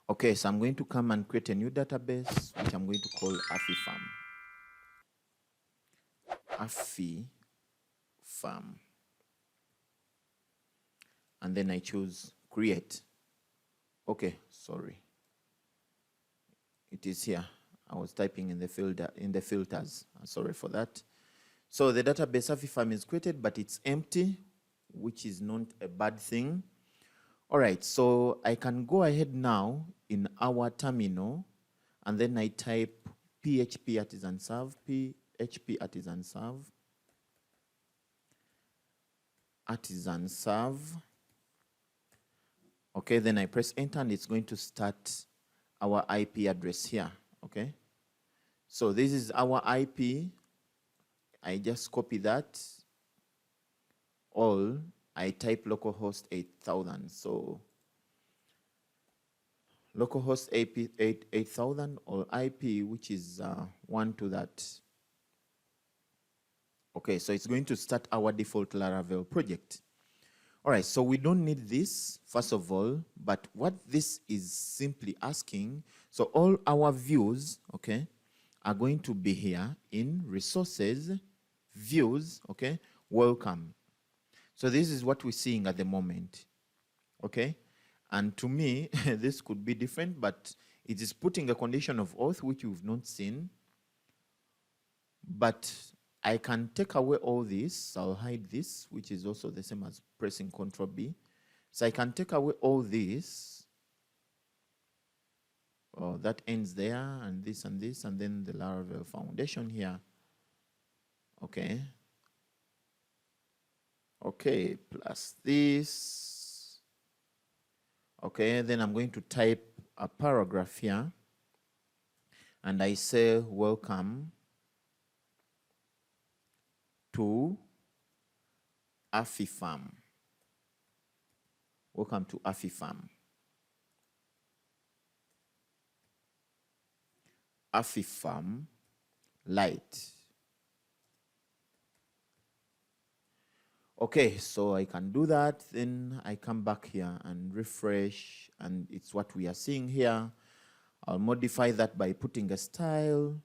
Okay, so I'm going to come and create a new database, which I'm going to call AfiFarm. AfiFarm. And then I choose create. Okay, sorry. It is here. I was typing in the filters. Sorry for that. So the database AfiFarm is created, but it's empty, which is not a bad thing. All right, so I can go ahead now in our terminal, and then I type php artisan serve, php artisan serve. Okay, then I press enter, and it's going to start our IP address here. Okay, so this is our IP. I just copy that. All I type localhost 8000. So localhost 8000 or IP, which is 1 to that. Okay, so it's going to start our default Laravel project. All right, so we don't need this, first of all, but what this is simply asking, so all our views, okay, are going to be here in resources, views, okay, welcome. So this is what we're seeing at the moment, okay? And to me, this could be different, but it is putting a condition of auth, which we've not seen. But I can take away all this. I'll hide this, which is also the same as pressing Ctrl B. So I can take away all this. Oh, that ends there, and this, and then the Laravel foundation here. Okay. Okay, plus this. Okay, then I'm going to type a paragraph here. And I say, welcome to AfiFarm. Welcome to AfiFarm. AfiFarm Lite. Okay, so I can do that. Then I come back here and refresh, and it's what we are seeing here. I'll modify that by putting a style.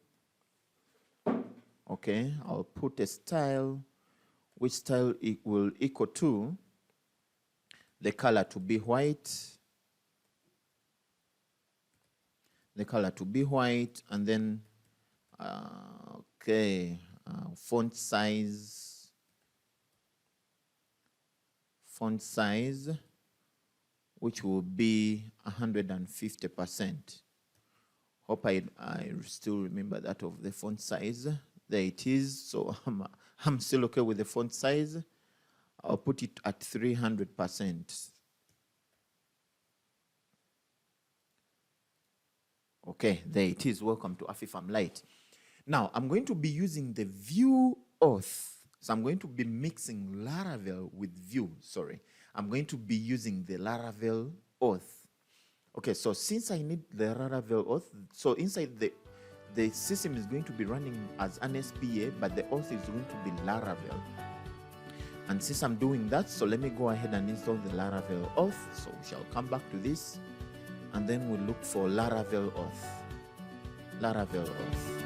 Okay, I'll put a style, which style it will equal to the color to be white. The color to be white, and then, font size, which will be 150%. Hope I still remember that of the font size. There it is. So I'm still okay with the font size. I'll put it at 300%. Okay, there it is. Welcome to AfiFarm Lite. Now, I'm going to be using the view auth. So I'm going to be mixing Laravel with Vue. Sorry. I'm going to be using the Laravel auth. Okay, so since I need the Laravel auth, so inside the system is going to be running as an SPA, but the auth is going to be Laravel. And since I'm doing that, so let me go ahead and install the Laravel auth. So we shall come back to this, and then we'll look for Laravel auth. Laravel auth.